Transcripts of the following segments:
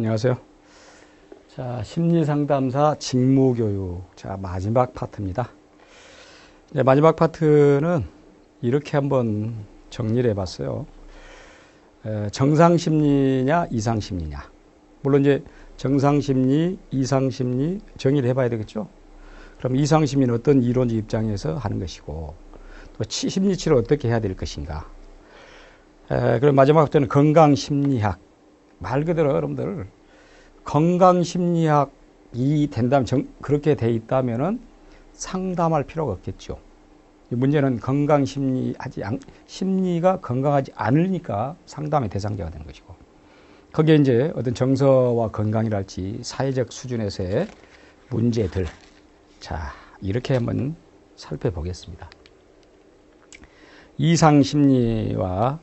안녕하세요. 자, 심리상담사 직무교육. 자, 마지막 파트입니다. 이제 마지막 파트는 이렇게 한번 정리를 해봤어요. 정상심리냐, 이상심리냐. 물론 이제 정상심리, 이상심리 정의를 해봐야 되겠죠. 그럼 이상심리는 어떤 이론적 입장에서 하는 것이고, 또 심리치료 어떻게 해야 될 것인가. 그럼 마지막 파트는 건강심리학. 말 그대로 여러분들 건강심리학이 된다면 그렇게 돼 있다면은 상담할 필요가 없겠죠. 문제는 심리가 건강하지 않으니까 상담의 대상자가 되는 것이고, 거기에 이제 어떤 정서와 건강이랄지 사회적 수준에서의 문제들, 자, 이렇게 한번 살펴보겠습니다. 이상심리와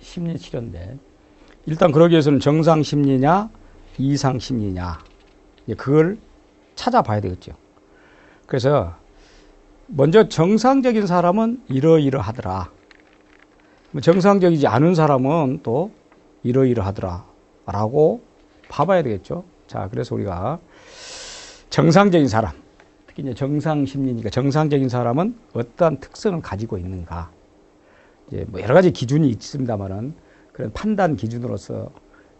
심리치료인데, 일단 그러기 위해서는 정상심리냐 이상심리냐 그걸 찾아봐야 되겠죠. 그래서 먼저 정상적인 사람은 이러이러하더라, 정상적이지 않은 사람은 또 이러이러하더라 라고 봐봐야 되겠죠. 자, 그래서 우리가 정상적인 사람, 특히 이제 정상심리니까 정상적인 사람은 어떠한 특성을 가지고 있는가, 이제 뭐 여러 가지 기준이 있습니다만은 그런 판단 기준으로서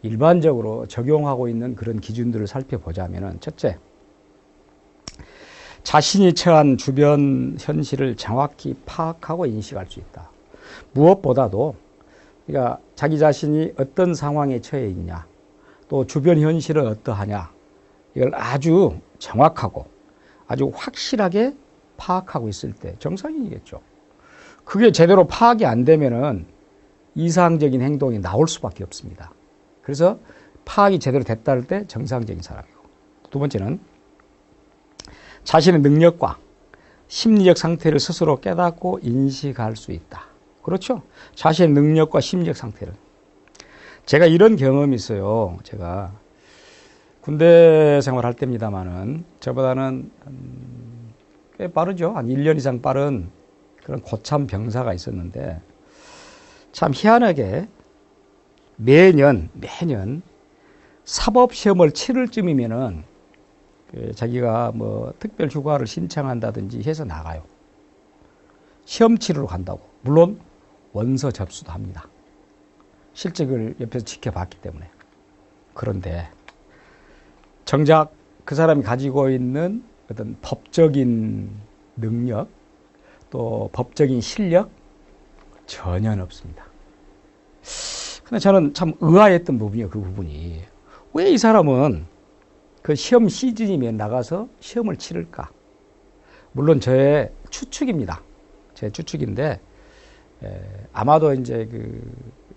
일반적으로 적용하고 있는 그런 기준들을 살펴보자면은, 첫째, 자신이 처한 주변 현실을 정확히 파악하고 인식할 수 있다. 무엇보다도 그러니까 자기 자신이 어떤 상황에 처해 있냐, 또 주변 현실은 어떠하냐, 이걸 아주 정확하고 아주 확실하게 파악하고 있을 때 정상인이겠죠. 그게 제대로 파악이 안 되면은 이상적인 행동이 나올 수밖에 없습니다. 그래서 파악이 제대로 됐다 할 때 정상적인 사람이고, 두 번째는 자신의 능력과 심리적 상태를 스스로 깨닫고 인식할 수 있다. 그렇죠? 자신의 능력과 심리적 상태를. 제가 이런 경험이 있어요. 제가 군대 생활할 때입니다만은 저보다는 꽤 빠르죠. 한 1년 이상 빠른 그런 고참 병사가 있었는데, 참 희한하게 매년 사법시험을 치를 쯤이면은 자기가 뭐 특별 휴가를 신청한다든지 해서 나가요. 시험 치르러 간다고. 물론 원서 접수도 합니다. 실제 그걸 옆에서 지켜봤기 때문에. 그런데 정작 그 사람이 가지고 있는 어떤 법적인 능력, 또 법적인 실력 전혀 없습니다. 근데 저는 참 의아했던 부분이에요. 그 부분이 왜 이 사람은 그 시험 시즌이면 나가서 시험을 치를까? 물론 저의 추측입니다. 제 추측인데, 아마도 이제 그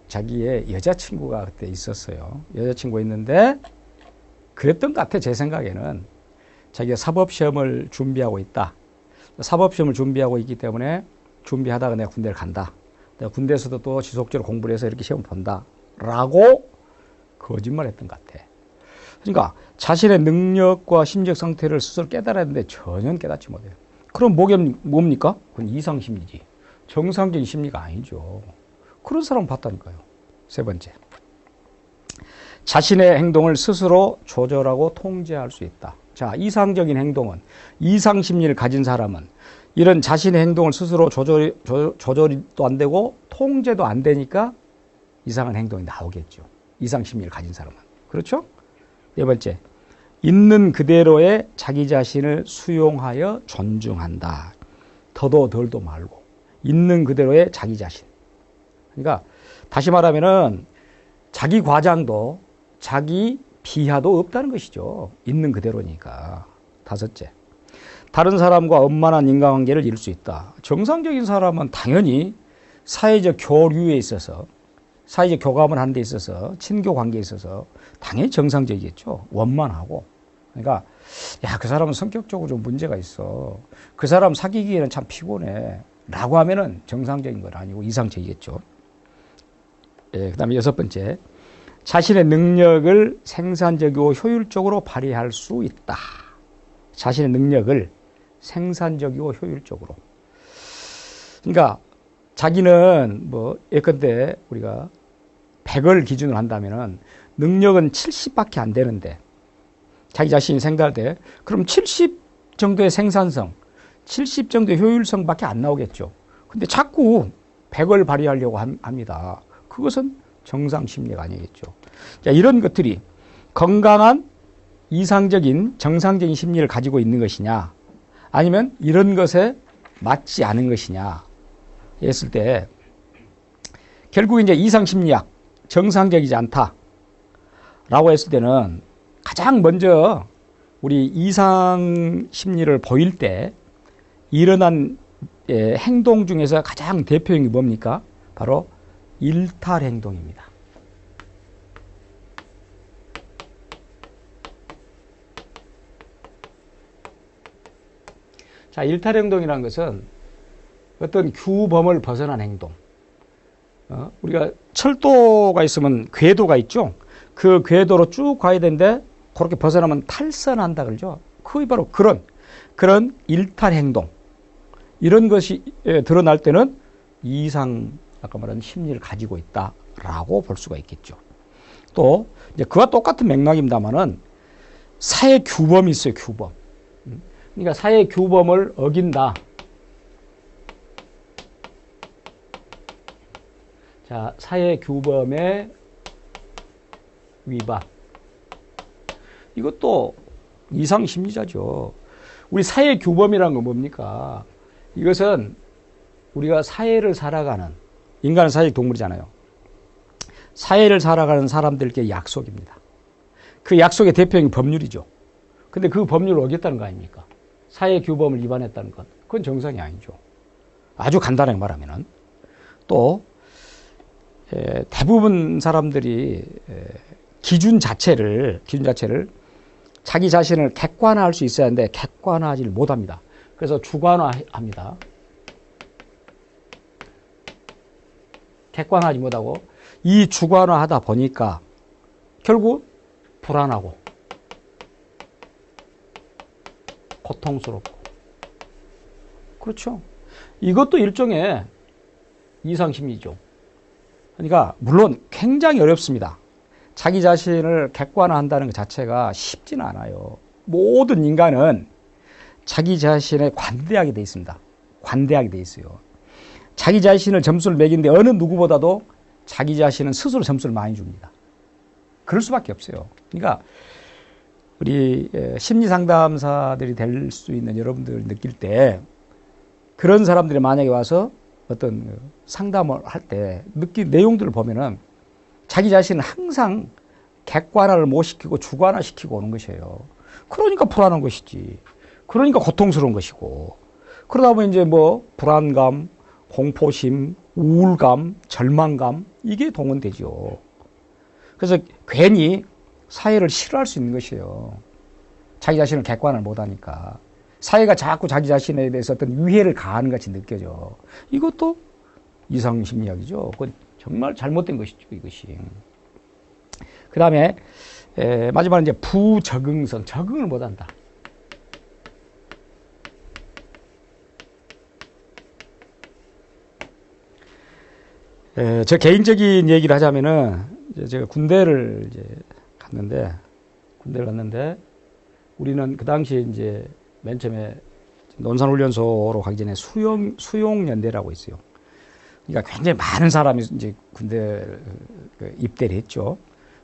자기의 여자친구가 그때 있었어요. 여자친구 있는데 그랬던 것 같아. 제 생각에는 자기가 사법시험을 준비하고 있다. 사법시험을 준비하고 있기 때문에 준비하다가 내가 군대를 간다. 내가 군대에서도 또 지속적으로 공부를 해서 이렇게 시험 본다 라고 거짓말 했던 것 같아. 그러니까 자신의 능력과 심리적 상태를 스스로 깨달아야 하는데 전혀 깨닫지 못해요. 그럼 뭡니까? 그건 이상심리지. 정상적인 심리가 아니죠. 그런 사람 봤다니까요. 세 번째, 자신의 행동을 스스로 조절하고 통제할 수 있다. 자, 이상적인 행동은, 이상심리를 가진 사람은 이런 자신의 행동을 스스로 조절도 안 되고 통제도 안 되니까 이상한 행동이 나오겠죠. 이상심리를 가진 사람은. 그렇죠? 네 번째, 있는 그대로의 자기 자신을 수용하여 존중한다. 더도 덜도 말고 있는 그대로의 자기 자신. 그러니까 다시 말하면은 자기 과장도 자기 비하도 없다는 것이죠. 있는 그대로니까. 다섯째, 다른 사람과 원만한 인간관계를 이룰 수 있다. 정상적인 사람은 당연히 사회적 교류에 있어서, 사회적 교감을 하는 데 있어서, 친교 관계에 있어서 당연히 정상적이겠죠. 원만하고. 그러니까 야, 그 사람은 성격적으로 좀 문제가 있어. 그 사람 사귀기에는 참 피곤해 라고 하면은 정상적인 건 아니고 이상적이겠죠. 그다음에 여섯 번째, 자신의 능력을 생산적이고 효율적으로 발휘할 수 있다. 자신의 능력을 생산적이고 효율적으로. 그러니까 자기는 뭐 예컨대 우리가 100을 기준으로 한다면은 능력은 70밖에 안 되는데 자기 자신이 생각할 때 그럼 70 정도의 생산성, 70 정도의 효율성밖에 안 나오겠죠. 근데 자꾸 100을 발휘하려고 합니다. 그것은 정상 심리가 아니겠죠. 자, 이런 것들이 건강한 이상적인 정상적인 심리를 가지고 있는 것이냐 아니면 이런 것에 맞지 않은 것이냐 했을 때 결국 이제 이상 심리학 정상적이지 않다라고 했을 때는 가장 먼저 우리 이상 심리를 보일 때 일어난 행동 중에서 가장 대표적인 게 뭡니까? 바로 일탈 행동입니다. 자, 일탈 행동이라는 것은 어떤 규범을 벗어난 행동. 우리가 철도가 있으면 궤도가 있죠. 그 궤도로 쭉 가야 되는데 그렇게 벗어나면 탈선한다 그러죠. 그게 바로 그런 일탈 행동. 이런 것이 드러날 때는 이상 아까 말한 심리를 가지고 있다라고 볼 수가 있겠죠. 또 이제 그와 똑같은 맥락입니다만은 사회 규범이 있어요. 규범. 그러니까 사회 규범을 어긴다. 자, 사회 규범의 위반. 이것도 이상 심리자죠. 우리 사회 규범이라는 건 뭡니까? 이것은 우리가 사회를 살아가는 인간은 사회적 동물이잖아요. 사회를 살아가는 사람들께 약속입니다. 그 약속의 대표적인 법률이죠. 근데 그 법률을 어겼다는 거 아닙니까? 사회 규범을 위반했다는 것. 그건 정상이 아니죠. 아주 간단하게 말하면은 또 대부분 사람들이 기준 자체를 자기 자신을 객관화할 수 있어야 하는데 객관화하지를 못합니다. 그래서 주관화합니다. 객관화하지 못하고 이 주관화하다 보니까 결국 불안하고 고통스럽고 그렇죠. 이것도 일종의 이상심리죠. 그러니까 물론 굉장히 어렵습니다. 자기 자신을 객관화한다는 것 자체가 쉽지는 않아요. 모든 인간은 자기 자신에 관대하게 돼 있습니다. 관대하게 돼 있어요. 자기 자신을 점수를 매기는데 어느 누구보다도 자기 자신은 스스로 점수를 많이 줍니다. 그럴 수밖에 없어요. 그러니까 우리 심리상담사들이 될 수 있는 여러분들 느낄 때 그런 사람들이 만약에 와서 어떤 상담을 할 때 느낀 내용들을 보면은 자기 자신은 항상 객관화를 못 시키고 주관화 시키고 오는 것이에요. 그러니까 불안한 것이지. 그러니까 고통스러운 것이고. 그러다 보면 이제 뭐 불안감, 공포심, 우울감, 절망감 이게 동원되죠. 그래서 괜히 사회를 싫어할 수 있는 것이에요. 자기 자신을 객관을 못하니까. 사회가 자꾸 자기 자신에 대해서 어떤 위해를 가하는 같이 느껴져. 이것도 이상심리학이죠. 그건 정말 잘못된 것이죠, 이것이. 그 다음에, 마지막으로 이제 부적응성, 적응을 못한다. 저 개인적인 얘기를 하자면은, 제가 군대를 갔는데, 우리는 그 당시에 이제 맨 처음에 논산훈련소로 가기 전에 수용연대라고 있어요. 그러니까 굉장히 많은 사람이 이제 군대 입대를 했죠.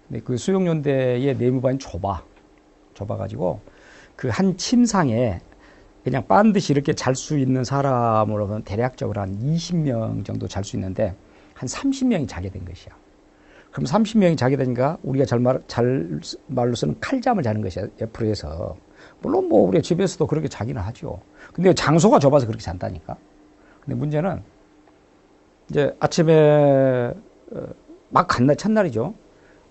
근데 그 수용연대의 내무반이 좁아가지고 그 한 침상에 그냥 반드시 이렇게 잘 수 있는 사람으로는 대략적으로 한 20명 정도 잘 수 있는데 한 30명이 자게 된 것이야. 그럼 30명이 자게 되니까 우리가 잘 말로서는 칼잠을 자는 것이야, 옆으로 해서. 물론 뭐 우리가 집에서도 그렇게 자기는 하죠. 근데 장소가 좁아서 그렇게 잔다니까. 근데 문제는 이제 아침에 막 간 날 첫날이죠.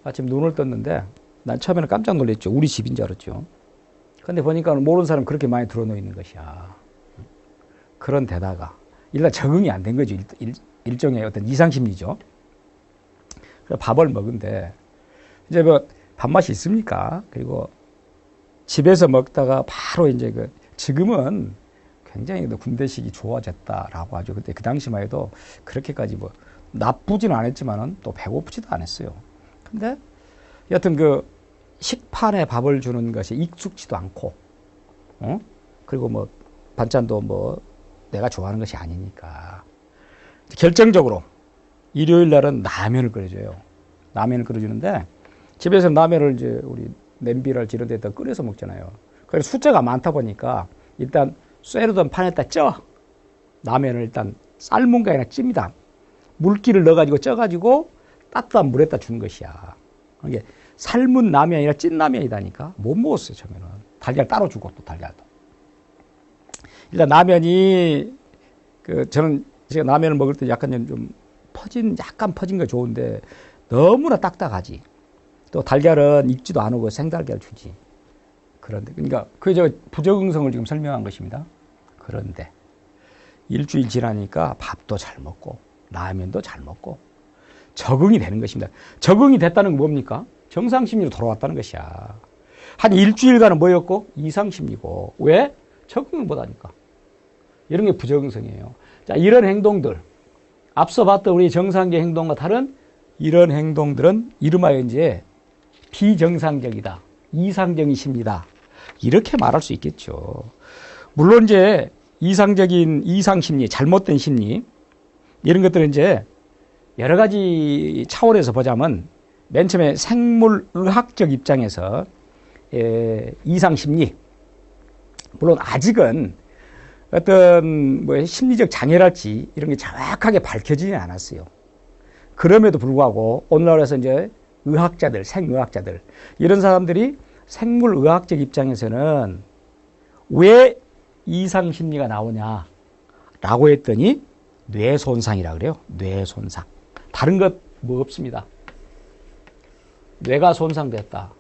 아침 눈을 떴는데 난 처음에는 깜짝 놀랐죠. 우리 집인 줄 알았죠. 근데 보니까 모르는 사람 그렇게 많이 들어놓여 있는 것이야. 그런 데다가 일단 적응이 안 된 거죠. 일종의 어떤 이상심리죠. 그래서 밥을 먹은데 이제 뭐 밥맛이 있습니까? 그리고 집에서 먹다가 바로 이제 지금은 굉장히 군대식이 좋아졌다라고 하죠. 그때 그 당시만 해도 그렇게까지 뭐 나쁘지는 않았지만은 또 배고프지도 않았어요. 근데 여튼 그 식판에 밥을 주는 것이 익숙지도 않고, 그리고 뭐 반찬도 뭐 내가 좋아하는 것이 아니니까 결정적으로 일요일 날은 라면을 끓여줘요. 라면을 끓여주는데 집에서 라면을 이제 우리 냄비를 이런 데다 끓여서 먹잖아요. 그래서 숫자가 많다 보니까 일단 쇠로던 판에다 쪄. 라면을 일단 삶은 게 아니라 찝니다. 물기를 넣어가지고 쪄가지고 따뜻한 물에다 주는 것이야. 이게 삶은 라면이 아니라 찐 라면이다니까 못 먹었어요. 처음에는 달걀 따로 주고 또 달걀도. 일단 라면이 저는 제가 라면을 먹을 때 약간 좀 약간 퍼진 거 좋은데 너무나 딱딱하지. 또 달걀은 익지도 않고 생달걀 주지. 그런데 그러니까 그게 제가 부적응성을 지금 설명한 것입니다. 그런데 일주일 지나니까 밥도 잘 먹고 라면도 잘 먹고 적응이 되는 것입니다. 적응이 됐다는 건 뭡니까? 정상심리로 돌아왔다는 것이야. 한 일주일간은 뭐였고? 이상심리고. 왜? 적응을 못하니까. 이런 게 부적응성이에요. 자, 이런 행동들, 앞서 봤던 우리 정상적 행동과 다른 이런 행동들은 이름하여 이제 비정상적이다. 이상적인 심리다. 이렇게 말할 수 있겠죠. 물론 이제 이상적인 이상심리, 잘못된 심리, 이런 것들은 이제 여러 가지 차원에서 보자면 맨 처음에 생물의학적 입장에서 이상심리, 물론 아직은 어떤 뭐 심리적 장애랄지 이런 게 정확하게 밝혀지지 않았어요. 그럼에도 불구하고 오늘날에서 이제 의학자들, 생의학자들 이런 사람들이 생물의학적 입장에서는 왜 이상심리가 나오냐라고 했더니 뇌손상이라 그래요. 뇌손상. 다른 것 뭐 없습니다. 뇌가 손상됐다.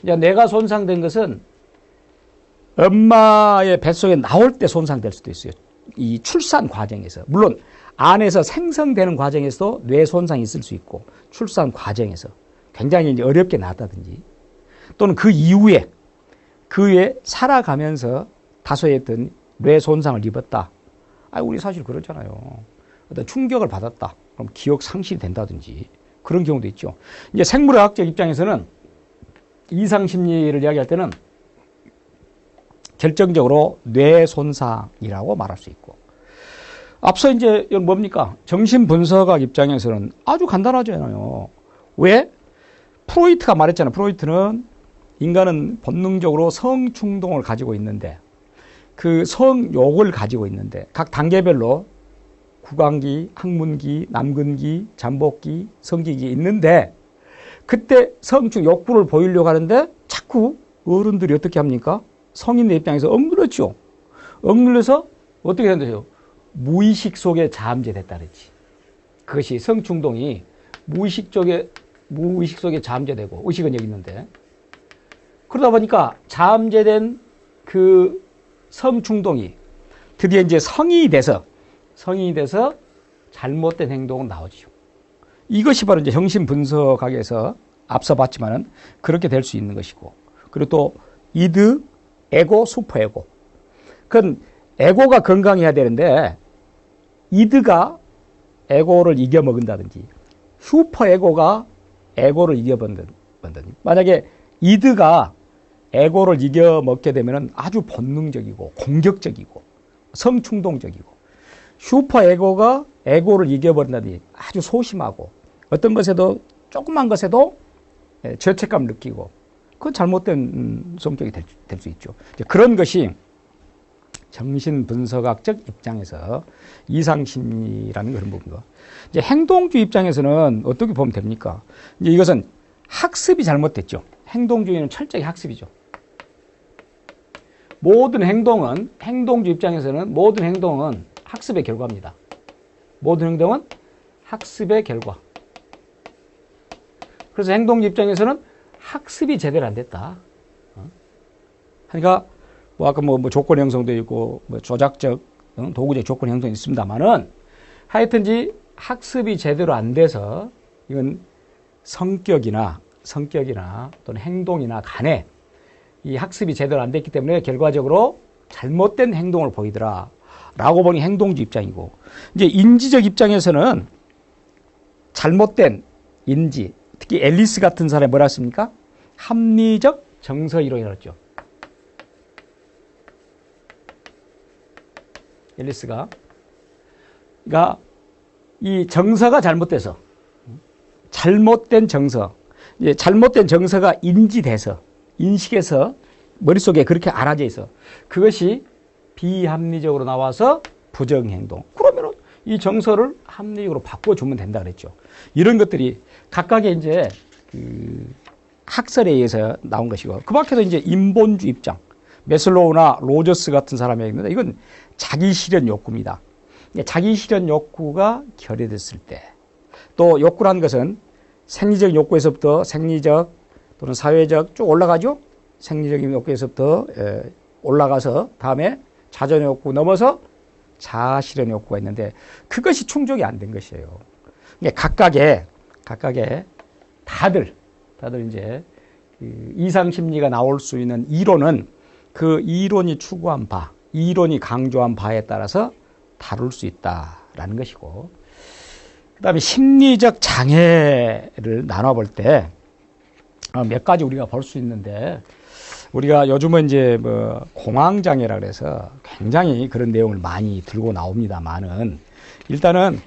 이제 뇌가 손상된 것은 엄마의 뱃속에 나올 때 손상될 수도 있어요. 이 출산 과정에서. 물론 안에서 생성되는 과정에서도 뇌 손상이 있을 수 있고 출산 과정에서 굉장히 이제 어렵게 나왔다든지 또는 그 이후에 살아가면서 다소의 어떤 뇌 손상을 입었다. 우리 사실 그렇잖아요. 어떤 충격을 받았다. 그럼 기억 상실이 된다든지 그런 경우도 있죠. 이제 생물학적 입장에서는 이상심리를 이야기할 때는 결정적으로 뇌 손상이라고 말할 수 있고. 앞서 이제 이건 뭡니까? 정신분석학 입장에서는 아주 간단하잖아요. 왜? 프로이트가 말했잖아요. 프로이트는 인간은 본능적으로 성충동을 가지고 있는데 그 성욕을 가지고 있는데 각 단계별로 구강기, 항문기, 남근기, 잠복기, 성기기 있는데 그때 성충 욕구를 보이려고 하는데 자꾸 어른들이 어떻게 합니까? 성인의 입장에서 억눌렀죠. 억눌러서 어떻게 된다고요? 무의식 속에 잠재됐다 그랬지. 그것이 성충동이 무의식 속에 잠재되고 의식은 여기 있는데 그러다 보니까 잠재된 그 성충동이 드디어 이제 성인이 돼서 잘못된 행동은 나오죠. 이것이 바로 이제 정신분석학에서 앞서 봤지만은 그렇게 될 수 있는 것이고 그리고 또 이드, 에고, 슈퍼에고. 그건 에고가 건강해야 되는데 이드가 에고를 이겨먹는다든지 슈퍼에고가 에고를 이겨먹는다든지 만약에 이드가 에고를 이겨먹게 되면 아주 본능적이고 공격적이고 성충동적이고 슈퍼에고가 에고를 이겨버린다든지 아주 소심하고 어떤 것에도 조그만 것에도 죄책감 느끼고 그건 잘못된 성격이 될 수 있죠. 그런 것이 정신분석학적 입장에서 이상심리라는 그런 부분과 이제 행동주의 입장에서는 어떻게 보면 됩니까? 이제 이것은 학습이 잘못됐죠. 행동주의는 철저히 학습이죠. 모든 행동은 행동주의 입장에서는 모든 행동은 학습의 결과입니다. 모든 행동은 학습의 결과. 그래서 행동주의 입장에서는 학습이 제대로 안 됐다. 그러니까 뭐 아까 뭐 조건 형성도 있고 뭐 조작적 도구적 조건 형성이 있습니다만은 하여튼지 학습이 제대로 안 돼서 이건 성격이나 또는 행동이나 간에 이 학습이 제대로 안 됐기 때문에 결과적으로 잘못된 행동을 보이더라. 라고 보니 행동주의 입장이고 이제 인지적 입장에서는 잘못된 인지, 특히 특히 앨리스 같은 사람이 뭐라 했습니까? 합리적 정서 이론이라고 했죠. 앨리스가. 그러니까 이 정서가 잘못돼서, 잘못된 정서, 이제 잘못된 정서가 인지돼서, 인식해서 머릿속에 그렇게 알아져 있어. 그것이 비합리적으로 나와서 부정행동. 그러면은 이 정서를 합리적으로 바꿔주면 된다 그랬죠. 이런 것들이 각각의 이제 그 학설에 의해서 나온 것이고, 그 밖에도 이제 인본주의 입장, 메슬로우나 로저스 같은 사람이 있는데 이건 자기 실현 욕구입니다. 자기 실현 욕구가 결여됐을 때, 또 욕구라는 것은 생리적 욕구에서부터 생리적 또는 사회적 쭉 올라가죠. 생리적인 욕구에서부터 올라가서 다음에 자존 욕구 넘어서 자아 실현 욕구가 있는데 그것이 충족이 안 된 것이에요. 각각의 다들 이제 이상 심리가 나올 수 있는 이론은 그 이론이 추구한 바, 이론이 강조한 바에 따라서 다룰 수 있다라는 것이고, 그 다음에 심리적 장애를 나눠볼 때 몇 가지 우리가 볼 수 있는데, 우리가 요즘은 이제 뭐 공황장애라 그래서 굉장히 그런 내용을 많이 들고 나옵니다만은, 일단은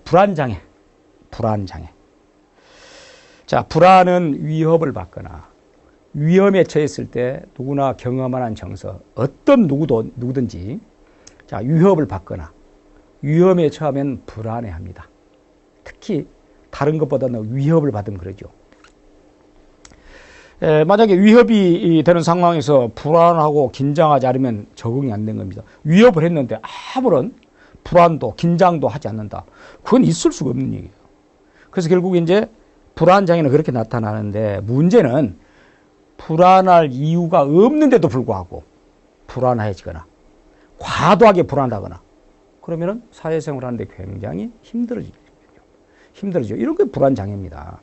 불안장애. 자, 불안은 위협을 받거나 위험에 처했을 때 누구나 경험한 정서, 어떤 누구든지 자, 위협을 받거나 위험에 처하면 불안해합니다. 특히 다른 것보다는 위협을 받으면 그러죠. 만약에 위협이 되는 상황에서 불안하고 긴장하지 않으면 적응이 안 된 겁니다. 위협을 했는데 아무런 불안도 긴장도 하지 않는다. 그건 있을 수가 없는 얘기예요. 그래서 결국 이제 불안장애는 그렇게 나타나는데, 문제는 불안할 이유가 없는데도 불구하고 불안해지거나 과도하게 불안하거나 그러면은 사회생활 하는데 굉장히 힘들어지죠. 이런 게 불안장애입니다.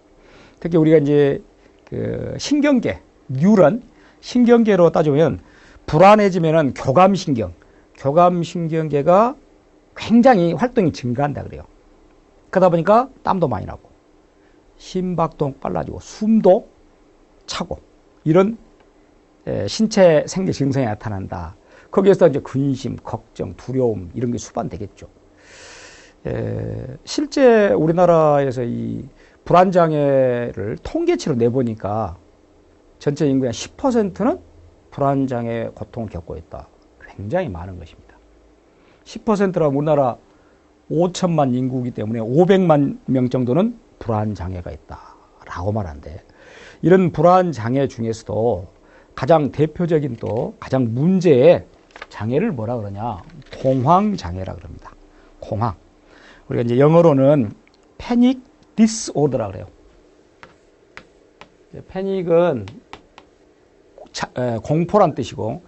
특히 우리가 이제 그 신경계, 뉴런, 신경계로 따지면 불안해지면은 교감신경계가 굉장히 활동이 증가한다 그래요. 그러다 보니까 땀도 많이 나고, 심박도 빨라지고, 숨도 차고, 이런 신체 생리 증상이 나타난다. 거기에서 이제 근심, 걱정, 두려움, 이런 게 수반되겠죠. 실제 우리나라에서 이 불안장애를 통계치로 내보니까 전체 인구의 10%는 불안장애 고통을 겪고 있다. 굉장히 많은 것입니다. 10%라 우리나라 5천만 인구이기 때문에 500만 명 정도는 불안장애가 있다라고 말하는데, 이런 불안장애 중에서도 가장 대표적인 또 가장 문제의 장애를 뭐라 그러냐, 공황장애라 그럽니다. 공황. 우리가 이제 영어로는 패닉 디스오더라 그래요. 패닉은 공포란 뜻이고,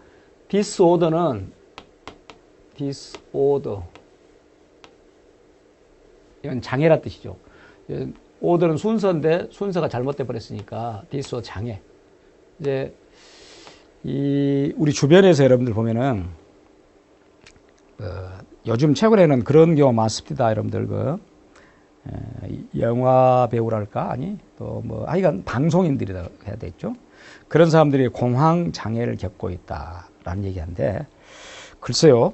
디스오더는 이건 장애란 뜻이죠. 오더는 순서인데 순서가 잘못돼 버렸으니까 디스오더 장애. 이제 우리 주변에서 여러분들 보면은 요즘 최근에는 그런 경우 많습니다. 여러분들 영화 배우랄까, 아니 또 뭐 하여간 방송인들이라 해야 되겠죠. 그런 사람들이 공황 장애를 겪고 있다라는 얘기인데, 글쎄요,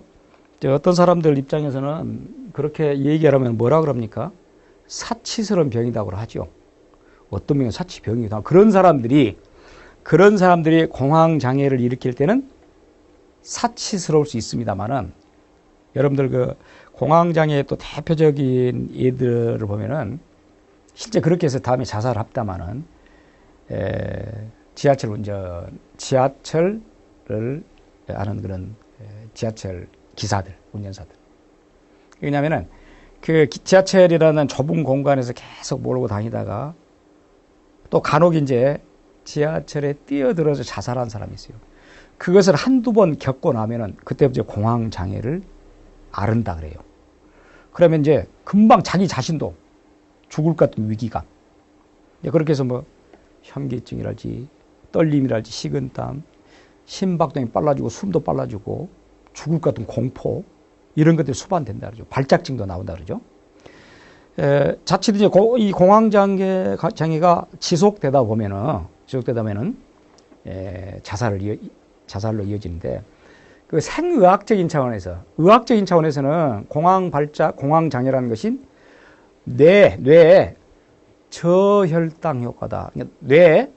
어떤 사람들 입장에서는 그렇게 얘기하면 뭐라 그럽니까? 사치스러운 병이라고 하죠. 어떤 병은 사치병이기도 하고, 그런 사람들이 공황 장애를 일으킬 때는 사치스러울 수 있습니다만은, 여러분들 공황 장애의 또 대표적인 예들을 보면은 실제 그렇게 해서 다음에 자살을 합니다만은, 지하철을 아는 그런 지하철 기사들, 운전사들. 왜냐면은 그 지하철이라는 좁은 공간에서 계속 몰고 다니다가 또 간혹 이제 지하철에 뛰어들어서 자살한 사람이 있어요. 그것을 한두 번 겪고 나면은 그때부터 공황 장애를 앓는다 그래요. 그러면 이제 금방 자기 자신도 죽을 것 같은 위기감. 그렇게 해서 뭐 현기증이랄지 떨림이랄지 식은땀, 심박동이 빨라지고 숨도 빨라지고 죽을 것 같은 공포, 이런 것들이 수반된다 그러죠. 발작증도 나온다 그러죠. 자칫 이제 이 공황장애가 지속되다 보면은 자살로 이어지는데, 그 생의학적인 차원에서는 공황장애라는 것이 뇌에 저혈당 효과다. 그러니까 뇌에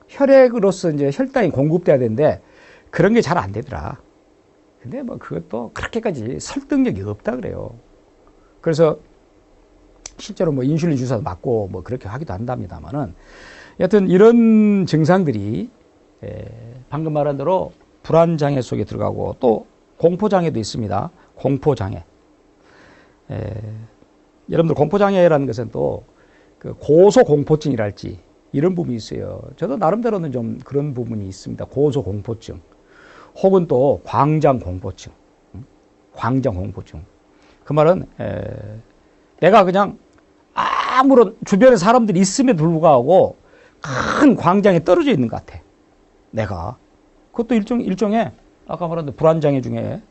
혈액으로서 이제 혈당이 공급돼야 되는데 그런 게 잘 안 되더라. 근데 뭐 그것도 그렇게까지 설득력이 없다 그래요. 그래서 실제로 뭐 인슐린 주사도 맞고 뭐 그렇게 하기도 한답니다만은, 여하튼 이런 증상들이 방금 말한 대로 불안장애 속에 들어가고, 또 공포장애도 있습니다. 공포장애. 여러분들 공포장애라는 것은 또 그 고소공포증이랄지 이런 부분이 있어요. 저도 나름대로는 좀 그런 부분이 있습니다. 고소공포증. 혹은 또 광장공포증. 광장공포증. 그 말은 내가 그냥 아무런 주변에 사람들이 있음에도 불구하고 큰 광장에 떨어져 있는 것 같아. 내가. 그것도 일종의 아까 말한 불안장애 중에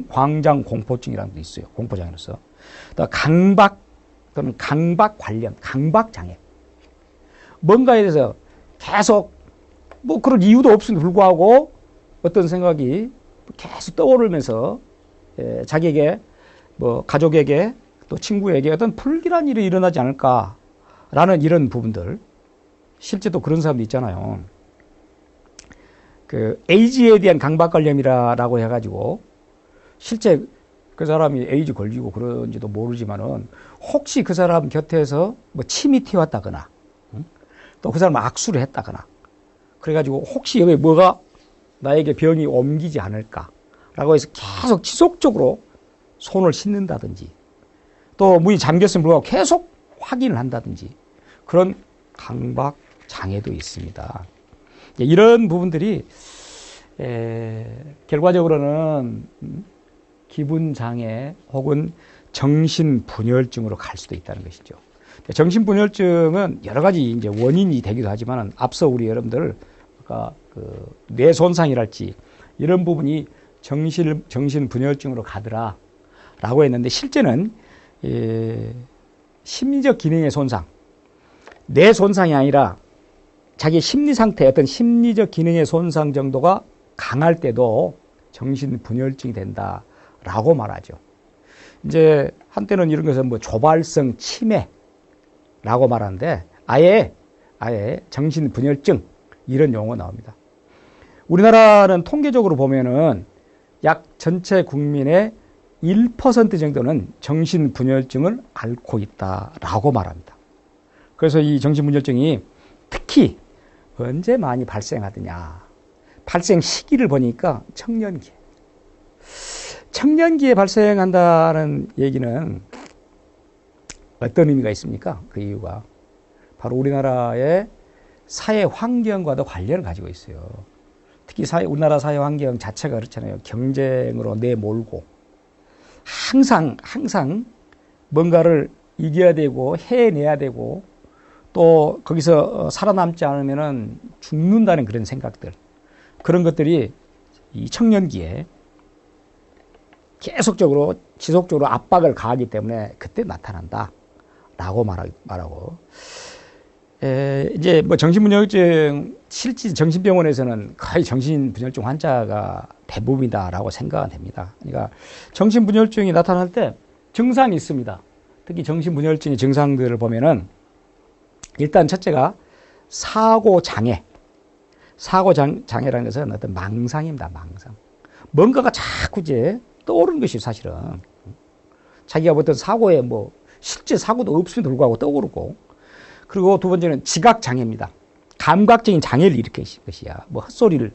광장공포증이라는 게 있어요. 공포장애로서. 또 강박 또는 강박 관련, 강박장애. 뭔가에 대해서 계속 뭐 그런 이유도 없음에도 불구하고 어떤 생각이 계속 떠오르면서 자기에게, 뭐 가족에게, 또 친구에게 어떤 불길한 일이 일어나지 않을까라는 이런 부분들. 실제 또 그런 사람도 있잖아요. 그 에이즈에 대한 강박관념이라고 해가지고 실제 그 사람이 에이즈 걸리고 그런지도 모르지만은 혹시 그 사람 곁에서 뭐 침이 튀어왔다거나 또 그 사람 악수를 했다거나 그래가지고 혹시 여기 뭐가 나에게 병이 옮기지 않을까라고 해서 계속 지속적으로 손을 씻는다든지, 또 문이 잠겼으면 불구하고 계속 확인을 한다든지, 그런 강박 장애도 있습니다. 이런 부분들이 결과적으로는 기분 장애 혹은 정신분열증으로 갈 수도 있다는 것이죠. 정신분열증은 여러 가지 이제 원인이 되기도 하지만, 앞서 우리 여러분들 그 뇌 손상이랄지 이런 부분이 정신분열증으로 가더라라고 했는데, 실제는 심리적 기능의 손상, 뇌 손상이 아니라 자기 심리 상태, 어떤 심리적 기능의 손상 정도가 강할 때도 정신분열증이 된다라고 말하죠. 이제 한때는 이런 것은 뭐 조발성 치매라고 말하는데, 아예 정신분열증 이런 용어 나옵니다. 우리나라는 통계적으로 보면은 약 전체 국민의 1% 정도는 정신분열증을 앓고 있다라고 말합니다. 그래서 이 정신분열증이 특히 언제 많이 발생하느냐, 발생 시기를 보니까 청년기에 발생한다는 얘기는 어떤 의미가 있습니까? 그 이유가 바로 우리나라의 사회 환경과도 관련을 가지고 있어요. 특히 우리나라 사회 환경 자체가 그렇잖아요. 경쟁으로 내몰고 항상 뭔가를 이겨야 되고 해내야 되고, 또 거기서 살아남지 않으면은 죽는다는 그런 생각들, 그런 것들이 이 청년기에 계속적으로 지속적으로 압박을 가하기 때문에 그때 나타난다라고 말하고, 이제 뭐 정신분열증, 실제 정신병원에서는 거의 정신분열증 환자가 대부분이다라고 생각은 됩니다. 그러니까 정신분열증이 나타날 때 증상이 있습니다. 특히 정신분열증의 증상들을 보면은 일단 첫째가 사고장애라는 것은 어떤 망상입니다. 망상. 뭔가가 자꾸 이제 떠오르는 것이 사실은, 자기가 어떤 사고에 뭐 실제 사고도 없음에도 불구하고 떠오르고, 그리고 두 번째는 지각장애입니다. 감각적인 장애를 일으키는 것이야. 뭐 헛소리를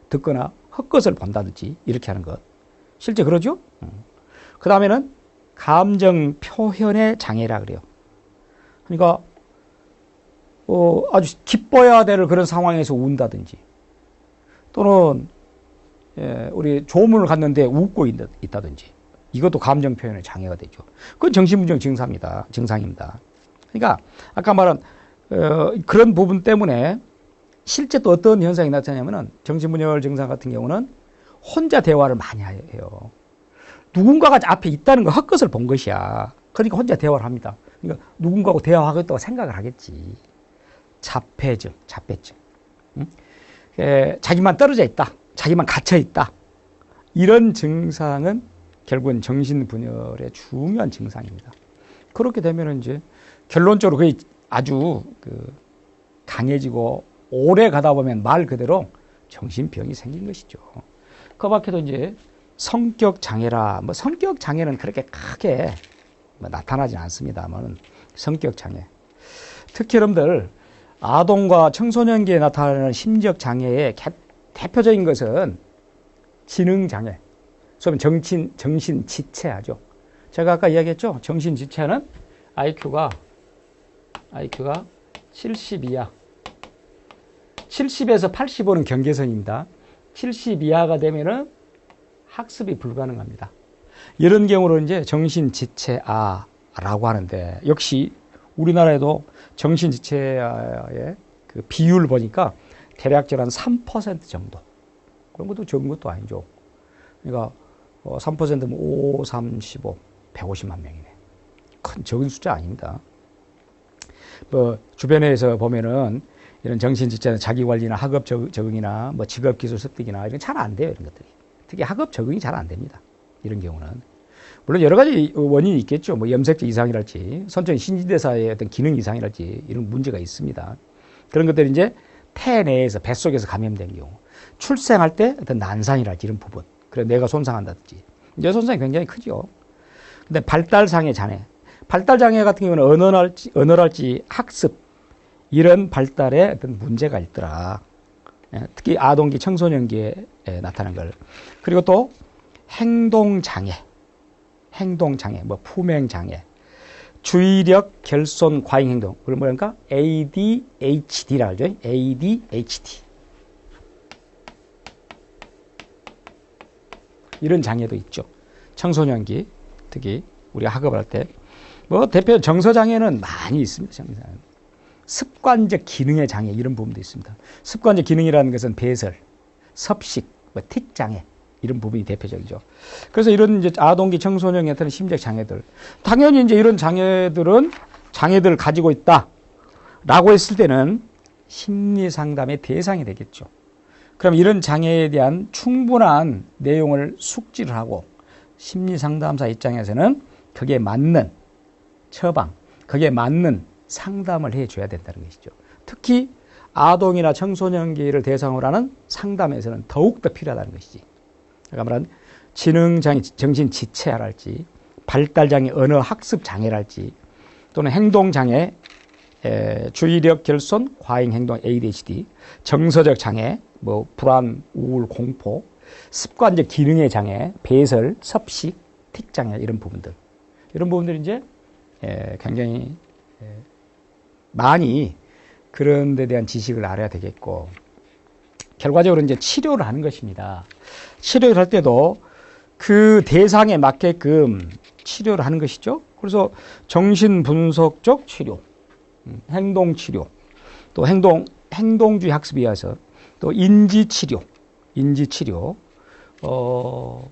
듣거나 헛것을 본다든지 이렇게 하는 것. 실제 그러죠? 그 다음에는 감정 표현의 장애라 그래요. 그러니까 아주 기뻐야 될 그런 상황에서 운다든지, 또는 우리 조문을 갔는데 웃고 있다든지, 이것도 감정 표현의 장애가 되죠. 그건 정신분열 증상입니다. 그러니까 아까 말한 그런 부분 때문에 실제 또 어떤 현상이 나타나냐면은, 정신분열 증상 같은 경우는 혼자 대화를 많이 해요. 누군가가 앞에 있다는 거, 헛것을 본 것이야. 그러니까 혼자 대화를 합니다. 그러니까 누군가하고 대화하겠다고 생각을 하겠지. 자폐증. 응? 자기만 떨어져 있다. 자기만 갇혀 있다. 이런 증상은 결국은 정신분열의 중요한 증상입니다. 그렇게 되면 이제 결론적으로 그게 아주 강해지고 오래 가다 보면 말 그대로 정신병이 생긴 것이죠. 그 밖에도 이제 성격 장애라, 성격 장애는 그렇게 크게 나타나지 않습니다만 성격 장애. 특히 여러분들 아동과 청소년기에 나타나는 심적 장애의 대표적인 것은 지능 장애. 소위 정신 지체하죠. 제가 아까 이야기했죠. 정신 지체는 IQ가 70 이하. 70에서 85는 경계선입니다. 70 이하가 되면은 학습이 불가능합니다. 이런 경우로 이제 정신지체아라고 하는데, 역시 우리나라에도 정신지체아의 그 비율 보니까 대략적으로 한 3% 정도. 그런 것도 적은 것도 아니죠. 그러니까 3%면 5, 3, 15, 150만 명이네. 큰 적은 숫자 아닙니다. 주변에서 보면은 이런 정신지체는 자기관리나 학업 적응이나 직업기술 습득이나 이런 잘 안 돼요. 이런 것들이. 특히 학업 적응이 잘 안 됩니다. 이런 경우는. 물론 여러 가지 원인이 있겠죠. 염색적 이상이랄지, 선천적 신진대사의 어떤 기능 이상이랄지, 이런 문제가 있습니다. 그런 것들이 이제 폐 내에서, 뱃속에서 감염된 경우. 출생할 때 어떤 난상이랄지 이런 부분. 그래, 뇌가 손상한다든지. 뇌 손상이 굉장히 크죠. 근데 발달장애 장애. 발달장애 같은 경우는 언어랄지 학습, 이런 발달에 어떤 문제가 있더라. 특히 아동기, 청소년기에 나타나는 걸. 그리고 또 행동장애, 품행장애, 주의력 결손 과잉행동. 그걸 뭐랄까? ADHD라 하죠. ADHD. 이런 장애도 있죠. 청소년기, 특히 우리가 학업을 할 때. 대표 정서장애는 많이 있습니다. 습관적 기능의 장애, 이런 부분도 있습니다. 습관적 기능이라는 것은 배설, 섭식, 틱장애, 이런 부분이 대표적이죠. 그래서 이런 이제 아동기, 청소년에 나타나는 심적 장애들. 당연히 이제 이런 장애들을 가지고 있다라고 했을 때는 심리 상담의 대상이 되겠죠. 그럼 이런 장애에 대한 충분한 내용을 숙지를 하고 심리 상담사 입장에서는 그게 맞는 처방, 그게 맞는 상담을 해줘야 된다는 것이죠. 특히 아동이나 청소년기를 대상으로 하는 상담에서는 더욱더 필요하다는 것이지. 그러니까 말하는 지능장애, 정신지체랄지, 발달장애, 언어학습장애랄지, 또는 행동장애, 주의력 결손, 과잉행동 ADHD, 정서적 장애, 불안, 우울, 공포, 습관적 기능의 장애, 배설, 섭식, 틱장애, 이런 부분들. 이런 부분들이 이제 굉장히 많이 그런 데 대한 지식을 알아야 되겠고, 결과적으로 이제 치료를 하는 것입니다. 치료를 할 때도 그 대상에 맞게끔 치료를 하는 것이죠. 그래서 정신분석적 치료, 행동치료, 또 행동주의 학습에 의해서 또 인지치료, 또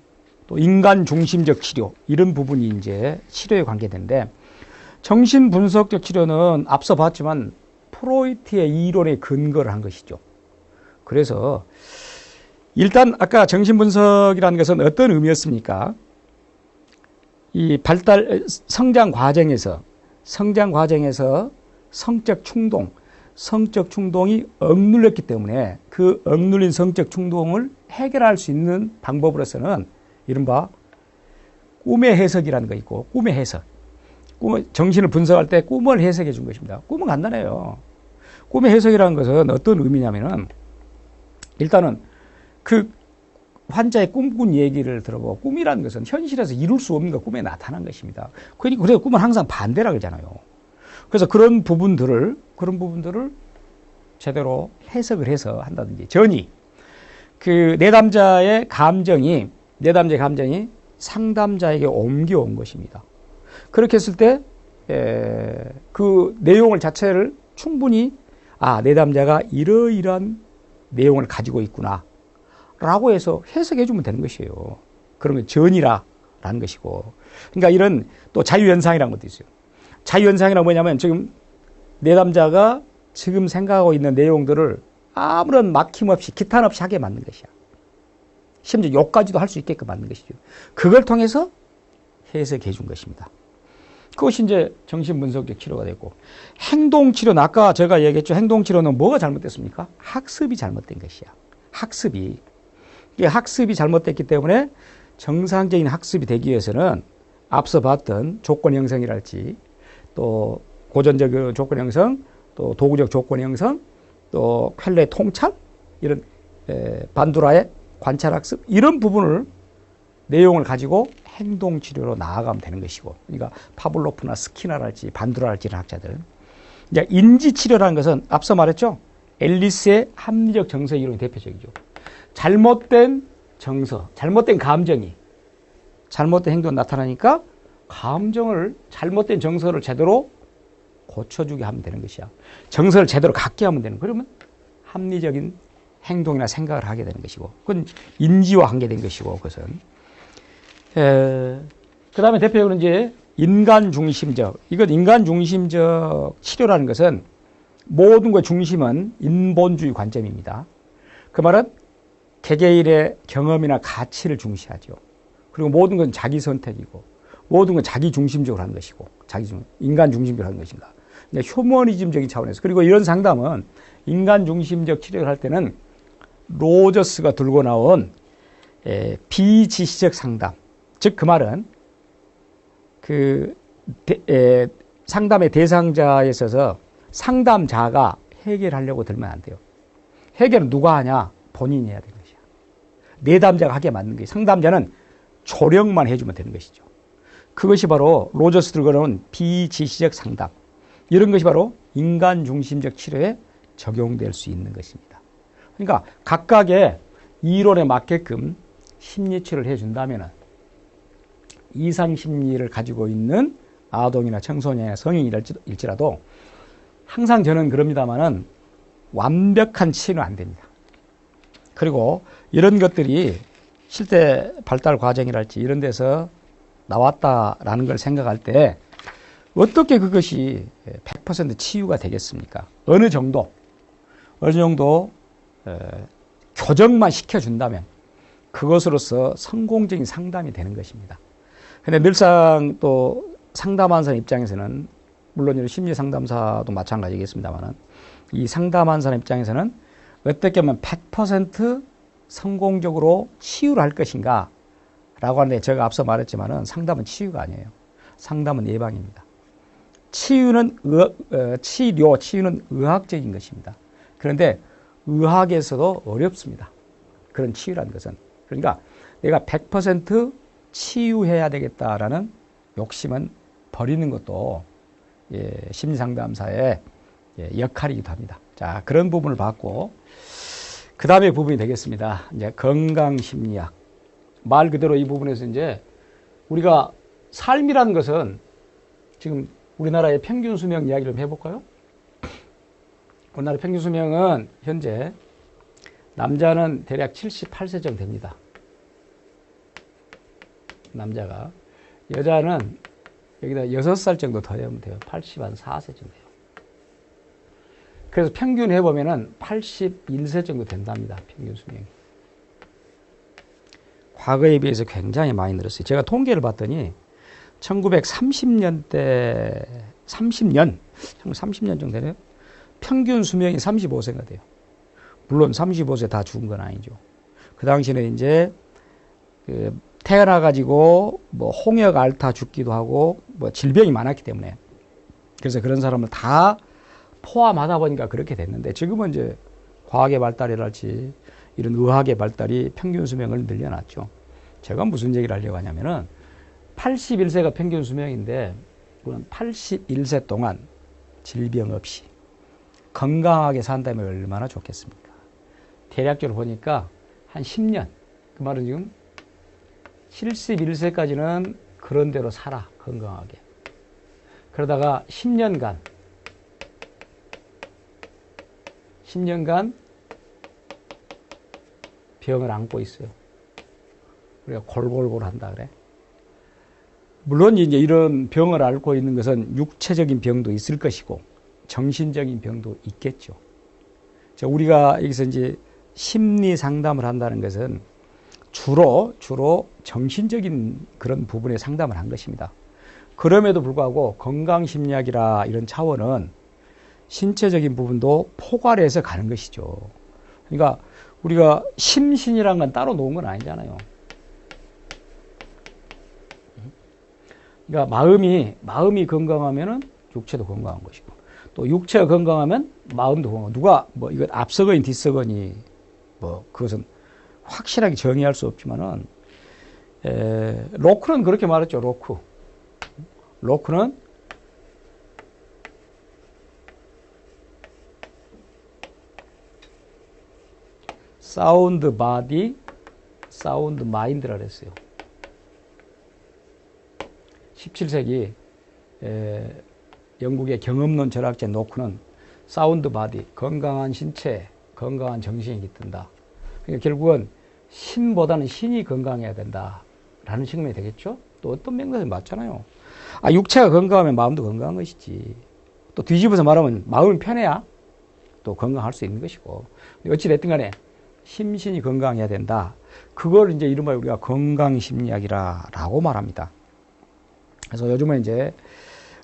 인간중심적 치료, 이런 부분이 이제 치료에 관계되는데, 정신분석적 치료는 앞서 봤지만 프로이트의 이론에 근거를 한 것이죠. 그래서 일단 아까 정신분석이라는 것은 어떤 의미였습니까? 이 성장 과정에서 성적 충동이 억눌렸기 때문에 그 억눌린 성적 충동을 해결할 수 있는 방법으로서는 이른바 꿈의 해석이라는 거 있고, 꿈의 해석. 정신을 분석할 때 꿈을 해석해 준 것입니다. 꿈은 간단해요. 꿈의 해석이라는 것은 어떤 의미냐면은, 일단은 그 환자의 꿈꾼 얘기를 들어보고, 꿈이라는 것은 현실에서 이룰 수 없는 것, 꿈에 나타난 것입니다. 그래서 꿈은 항상 반대라 그러잖아요. 그래서 그런 부분들을 제대로 해석을 해서 한다든지, 전이 그 내담자의 감정이 상담자에게 옮겨온 것입니다. 그렇게 했을 때 그 내용을 자체를 충분히 내담자가 이러이러한 내용을 가지고 있구나 라고 해서 해석해 주면 되는 것이에요. 그런 걸 전이라고 된다라는 것이고. 그러니까 이런 또 자유현상이라는 것도 있어요. 자유현상이란 뭐냐면 지금 내담자가 지금 생각하고 있는 내용들을 아무런 막힘없이 기탄 없이 하게 만든 것이야. 심지어 욕까지도 할 수 있게끔 만든 것이죠. 그걸 통해서 해석해 준 것입니다. 그것이 이제 정신분석적 치료가 됐고, 행동치료는 아까 제가 얘기했죠. 행동치료는 뭐가 잘못됐습니까? 학습이 잘못된 것이야. 학습이. 이게 학습이 잘못됐기 때문에 정상적인 학습이 되기 위해서는 앞서 봤던 조건 형성이랄지, 또 고전적 조건 형성, 또 도구적 조건 형성, 또 퀄레 통찰, 이런 반두라의 관찰학습, 이런 부분을 내용을 가지고 행동치료로 나아가면 되는 것이고, 그러니까 파블로프나 스키너랄지 반두라랄지 이런 학자들. 이제 인지치료라는 것은 앞서 말했죠. 앨리스의 합리적 정서 이론이 대표적이죠. 잘못된 정서, 잘못된 감정이 잘못된 행동이 나타나니까 감정을, 잘못된 정서를 제대로 고쳐주게 하면 되는 것이야. 정서를 제대로 갖게 하면 되는, 그러면 합리적인 행동이나 생각을 하게 되는 것이고, 그건 인지와 관계된 것이고, 그것은. 그 다음에 대표적으로 이제 인간 중심적, 이건 인간 중심적 치료라는 것은 모든 것의 중심은 인본주의 관점입니다. 그 말은 개개인의 경험이나 가치를 중시하죠. 그리고 모든 건 자기 선택이고, 모든 건 자기 중심적으로 하는 것이고, 인간 중심적으로 하는 것입니다. 휴머니즘적인 차원에서. 그리고 이런 상담은 인간 중심적 치료를 할 때는 로저스가 들고 나온 비지시적 상담. 즉, 그 말은 상담의 대상자에 있어서 상담자가 해결하려고 들면 안 돼요. 해결은 누가 하냐? 본인이 해야 되는 것이야. 내담자가 하게 맞는 거예요. 상담자는 조력만 해주면 되는 것이죠. 그것이 바로 로저스 들고 나온 비지시적 상담. 이런 것이 바로 인간 중심적 치료에 적용될 수 있는 것입니다. 그러니까 각각의 이론에 맞게끔 심리치료를 해준다면 이상심리를 가지고 있는 아동이나 청소년이나 성인일지라도 항상 저는 그럽니다만은 완벽한 치료는 안 됩니다. 그리고 이런 것들이 실제 발달 과정이랄지 이런 데서 나왔다라는 걸 생각할 때 어떻게 그것이 100% 치유가 되겠습니까? 어느 정도 교정만 시켜준다면 그것으로서 성공적인 상담이 되는 것입니다. 근데 늘상 또 상담하는 사람 입장에서는, 물론 심리 상담사도 마찬가지겠습니다만, 이 상담하는 사람 입장에서는 어떻게 하면 100% 성공적으로 치유를 할 것인가 라고 하는데, 제가 앞서 말했지만은 상담은 치유가 아니에요. 상담은 예방입니다. 치유는 치유는 의학적인 것입니다. 그런데 의학에서도 어렵습니다. 그런 치유라는 것은. 그러니까 내가 100% 치유해야 되겠다라는 욕심은 버리는 것도 심리상담사의 역할이기도 합니다. 자, 그런 부분을 봤고, 그 다음에 부분이 되겠습니다. 이제 건강심리학. 말 그대로 이 부분에서 이제 우리가 삶이라는 것은, 지금 우리나라의 평균 수명 이야기를 좀 해볼까요? 우리나라 평균 수명은 현재 남자는 대략 78세 정도 됩니다. 남자가. 여자는 여기다 6살 정도 더 하면 돼요. 84세 정도 돼요. 그래서 평균 해보면은 81세 정도 된답니다. 평균 수명이. 과거에 비해서 굉장히 많이 늘었어요. 제가 통계를 봤더니 1930년대 30년 정도 되네요. 평균 수명이 35세가 돼요. 물론 35세 다 죽은 건 아니죠. 그 당시에는 이제 태어나가지고 뭐 홍역 앓다 죽기도 하고 뭐 질병이 많았기 때문에, 그래서 그런 사람을 다 포함하다 보니까 그렇게 됐는데, 지금은 이제 과학의 발달이랄지 이런 의학의 발달이 평균 수명을 늘려놨죠. 제가 무슨 얘기를 하려고 하냐면은 81세가 평균 수명인데, 그건 81세 동안 질병 없이 건강하게 산다면 얼마나 좋겠습니까? 대략적으로 보니까 한 10년, 그 말은 지금 71세까지는 그런 대로 살아, 건강하게. 그러다가 10년간 병을 안고 있어요. 우리가 골골골 한다 그래. 물론 이제 이런 병을 앓고 있는 것은 육체적인 병도 있을 것이고 정신적인 병도 있겠죠. 자, 우리가 여기서 이제 심리 상담을 한다는 것은 주로 정신적인 그런 부분에 상담을 한 것입니다. 그럼에도 불구하고 건강심리학이라 이런 차원은 신체적인 부분도 포괄해서 가는 것이죠. 그러니까 우리가 심신이란 건 따로 놓은 건 아니잖아요. 그러니까 마음이 건강하면은 육체도 건강한 것이고, 또 육체가 건강하면 마음도 건강. 누가 뭐 이거 앞서거니 뒤서거니 뭐 그것은 확실하게 정의할 수 없지만은 로크는 그렇게 말했죠. 로크는 사운드 바디, 사운드 마인드라 그랬어요. 17세기 영국의 경험론 철학자 노크는 사운드 바디, 건강한 신체, 건강한 정신이 깃든다. 그러니까 결국은 신보다는 신이 건강해야 된다라는 측면이 되겠죠. 또 어떤 맥락이 맞잖아요. 육체가 건강하면 마음도 건강한 것이지. 또 뒤집어서 말하면 마음이 편해야 또 건강할 수 있는 것이고. 어찌됐든 간에 심신이 건강해야 된다. 그걸 이제 이른바 우리가 건강심리학이라고 말합니다. 그래서 요즘은 이제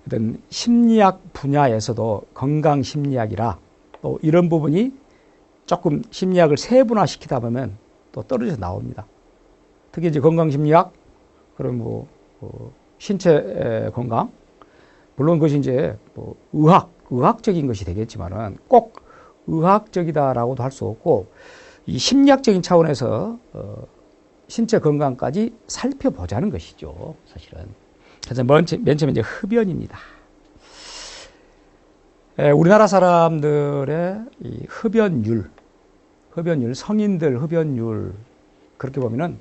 어떤 심리학 분야에서도 건강심리학이라 또 이런 부분이 조금 심리학을 세분화시키다 보면 또 떨어져서 나옵니다. 특히 이제 건강심리학, 그럼 뭐 신체 건강, 물론 그것이 이제 뭐 의학적인 것이 되겠지만은 꼭 의학적이다라고도 할 수 없고 이 심리학적인 차원에서 신체 건강까지 살펴보자는 것이죠, 사실은. 그래서 맨 처음에 이제 흡연입니다. 우리나라 사람들의 이 흡연율, 성인들 흡연율, 그렇게 보면은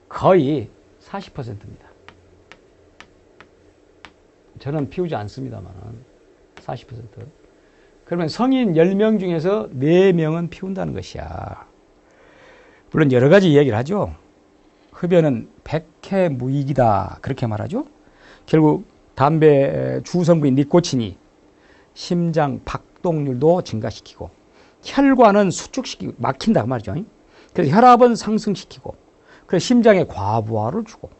거의 40%입니다. 저는 피우지 않습니다만 40%. 그러면 성인 10명 중에서 4명은 피운다는 것이야. 물론 여러 가지 이야기를 하죠. 흡연은 백해무익이다, 그렇게 말하죠. 결국 담배 주성분인 니코틴이 심장 박동률도 증가시키고 혈관은 수축시키고 막힌다 그 말이죠. 그래서 혈압은 상승시키고 그래서 심장에 과부하를 주고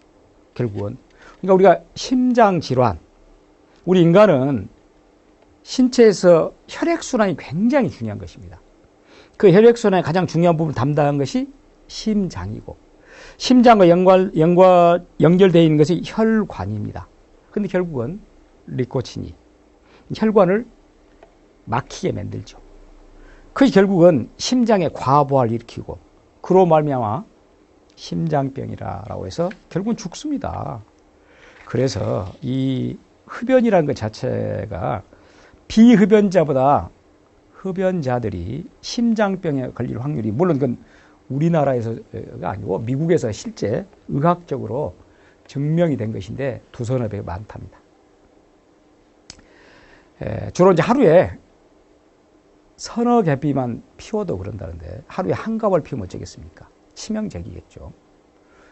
결국은 그러니까 우리가 심장 질환, 우리 인간은 신체에서 혈액순환이 굉장히 중요한 것입니다. 그 혈액순환의 가장 중요한 부분을 담당한 것이 심장이고 심장과 연결되어 있는 것이 혈관입니다. 근데 결국은 니코틴이 혈관을 막히게 만들죠. 그것이 결국은 심장의 과부하를 일으키고 그로 말미암아 심장병이라고 해서 결국은 죽습니다. 그래서 이 흡연이라는 것 자체가 비흡연자보다 흡연자들이 심장병에 걸릴 확률이, 물론 그건 우리나라에서가 아니고 미국에서 실제 의학적으로 증명이 된 것인데 두서너 배 많답니다. 주로 이제 하루에 서너 개비만 피워도 그런다는데 하루에 한 갑을 피우면 어쩌겠습니까? 치명적이겠죠.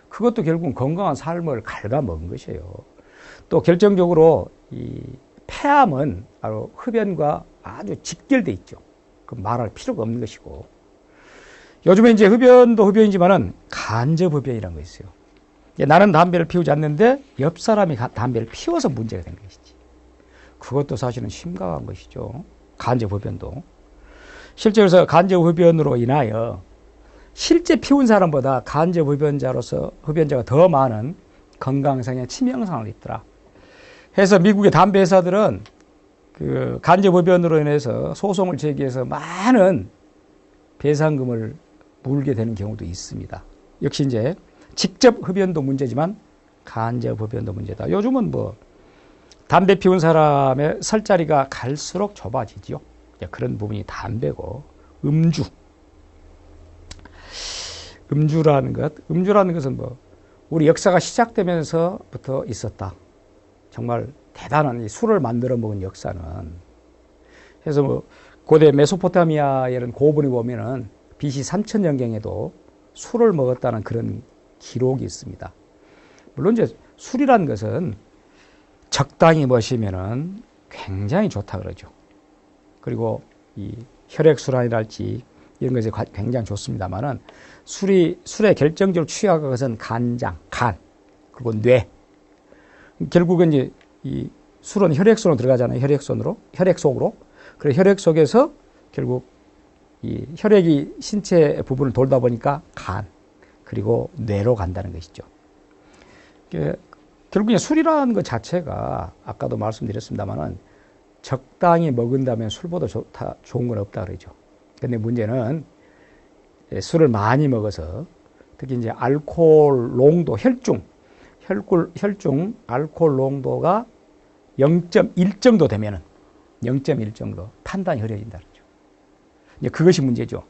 그것도 결국은 건강한 삶을 갉아먹은 것이에요. 또 결정적으로 이 폐암은 바로 흡연과 아주 직결돼 있죠. 그 말할 필요가 없는 것이고. 요즘에 이제 흡연도 흡연이지만은 간접 흡연이라는 거 있어요. 나는 담배를 피우지 않는데 옆 사람이 담배를 피워서 문제가 된 것이지. 그것도 사실은 심각한 것이죠. 간접 흡연도. 실제 그래서 간접 흡연으로 인하여 실제 피운 사람보다 간접 흡연자가 더 많은 건강상의 치명상을 입더라. 해서 미국의 담배 회사들은 그 간접 흡연으로 인해서 소송을 제기해서 많은 배상금을 물게 되는 경우도 있습니다. 역시 이제 직접 흡연도 문제지만 간접 흡연도 문제다. 요즘은 뭐 담배 피운 사람의 설 자리가 갈수록 좁아지죠. 그런 부분이 담배고 음주라는 것은 뭐 우리 역사가 시작되면서부터 있었다. 정말 대단한 이 술을 만들어 먹은 역사는. 그래서 뭐 고대 메소포타미아 이런 고분에 보면은 BC 3000년경에도 술을 먹었다는 그런 기록이 있습니다. 물론 이제 술이란 것은 적당히 마시면은 굉장히 좋다 그러죠. 그리고 이 혈액순환이랄지 이런 것이 굉장히 좋습니다만은 술의 결정적으로 취약한 것은 간, 그리고 뇌. 결국은 이제 이 술은 혈액순으로 들어가잖아요. 혈액 속으로. 그래서 혈액 속에서 결국 이 혈액이 신체 부분을 돌다 보니까 간, 그리고 뇌로 간다는 것이죠. 결국 술이라는 것 자체가 아까도 말씀드렸습니다만은 적당히 먹은다면 술보다 좋은 건 없다 그러죠. 근데 문제는 술을 많이 먹어서 특히 이제 알코올 농도, 혈중 알코올 농도가 0.1 정도 되면은 0.1 정도 판단이 흐려진다 그러죠. 이제 그것이 문제죠.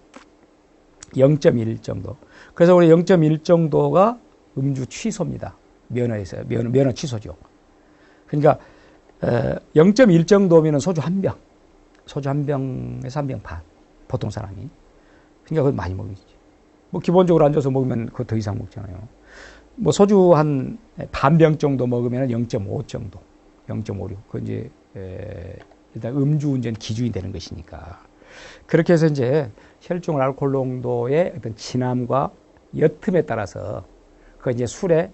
0.1 정도. 그래서 우리 0.1 정도가 음주 취소입니다. 면허 취소죠. 그러니까 0.1 정도면은 소주 한 병에서 한 병 반. 보통 사람이. 그러니까 그걸 많이 먹이지. 뭐 기본적으로 앉아서 먹으면 그거 더 이상 먹잖아요. 뭐 소주 한 반 병 정도 먹으면 0.5 정도. 0.56. 그 이제 일단 음주운전 기준이 되는 것이니까. 그렇게 해서 이제 혈중 알코올 농도의 어떤 진함과 옅음에 따라서 그 이제 술의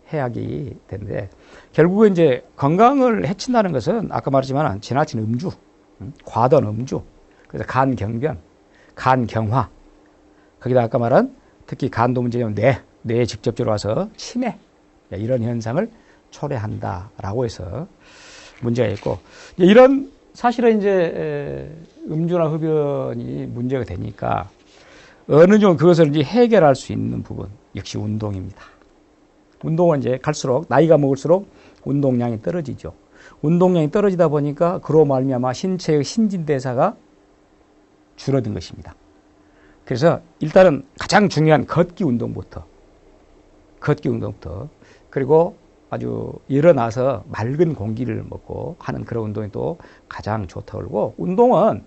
해악이 되는데 결국은 이제 건강을 해친다는 것은 아까 말했지만 지나친 음주, 과도한 음주, 그래서 간 경변, 간 경화, 거기다 아까 말한 특히 간도 문제냐면 뇌에 직접적으로 와서 치매 이런 현상을 초래한다라고 해서 문제가 있고 이런 사실은 이제 음주나 흡연이 문제가 되니까 어느 정도 그것을 이제 해결할 수 있는 부분 역시 운동입니다. 운동은 이제 갈수록 나이가 먹을수록 운동량이 떨어지죠. 운동량이 떨어지다 보니까 그로 말미암아 신체의 신진대사가 줄어든 것입니다. 그래서 일단은 가장 중요한 걷기 운동부터 그리고 아주 일어나서 맑은 공기를 먹고 하는 그런 운동이 또 가장 좋다고 그러고 운동은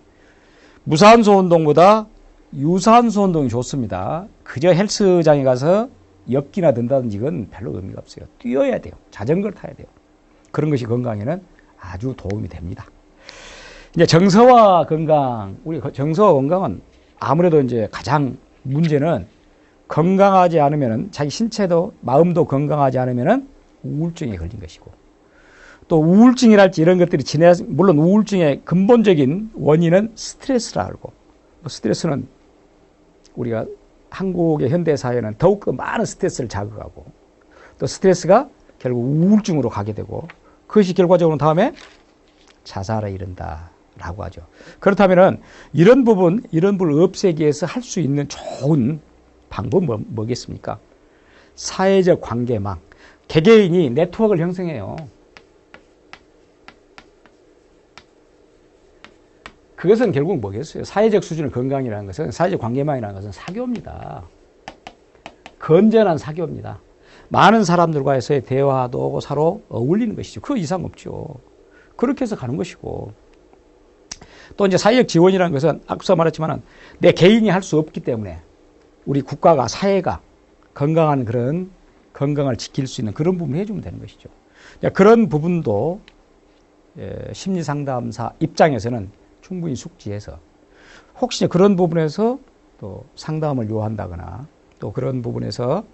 무산소 운동보다 유산소 운동이 좋습니다. 그저 헬스장에 가서 엽기나 든다든지 이건 별로 의미가 없어요. 뛰어야 돼요. 자전거를 타야 돼요. 그런 것이 건강에는 아주 도움이 됩니다. 이제 정서와 건강은 아무래도 이제 가장 문제는 건강하지 않으면은 자기 신체도 마음도 건강하지 않으면은 우울증에 걸린 것이고 또 우울증이랄지 이런 것들이 물론 우울증의 근본적인 원인은 스트레스라 알고 스트레스는 우리가 한국의 현대 사회는 더욱 많은 스트레스를 자극하고 또 스트레스가 결국 우울증으로 가게 되고 그것이 결과적으로 다음에 자살에 이른다라고 하죠. 그렇다면은 이런 부분을 없애기 위해서 할 수 있는 좋은 방법은 뭐겠습니까? 사회적 관계망. 개개인이 네트워크를 형성해요. 그것은 결국 뭐겠어요? 사회적 수준의 건강이라는 것은, 사회적 관계망이라는 것은 사교입니다. 건전한 사교입니다. 많은 사람들과의 대화도 서로 어울리는 것이죠. 그 이상 없죠. 그렇게 해서 가는 것이고. 또 이제 사회적 지원이라는 것은 앞서 말했지만 내 개인이 할 수 없기 때문에 우리 국가가, 사회가 건강한 그런 건강을 지킬 수 있는 그런 부분을 해주면 되는 것이죠. 그런 부분도 심리상담사 입장에서는 충분히 숙지해서 혹시 그런 부분에서 또 상담을 요한다거나 또 그런 부분에서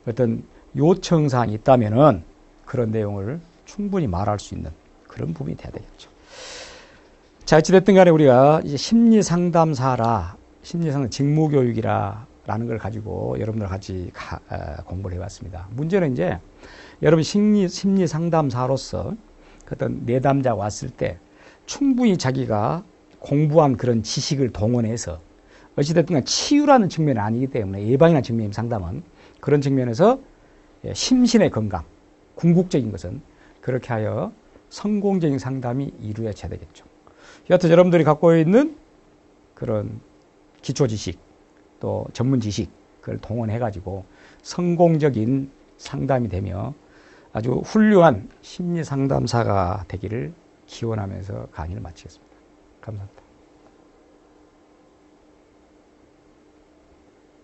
어떤 요청사항이 있다면은 그런 내용을 충분히 말할 수 있는 그런 부분이 돼야 되겠죠. 자, 어찌됐든 간에 우리가 이제 심리상담사라, 심리상담 직무교육이라는 걸 가지고 여러분들 같이 공부를 해봤습니다. 문제는 이제 여러분 심리상담사로서 어떤 내담자 왔을 때 충분히 자기가 공부한 그런 지식을 동원해서 어찌됐든 간 치유라는 측면이 아니기 때문에 예방이라는 측면인 상담은 그런 측면에서 심신의 건강, 궁극적인 것은 그렇게 하여 성공적인 상담이 이루어져야 되겠죠. 여하튼 여러분들이 갖고 있는 그런 기초 지식 또 전문 지식 그걸 동원해가지고 성공적인 상담이 되며 아주 훌륭한 심리 상담사가 되기를 기원하면서 강의를 마치겠습니다. 감사합니다.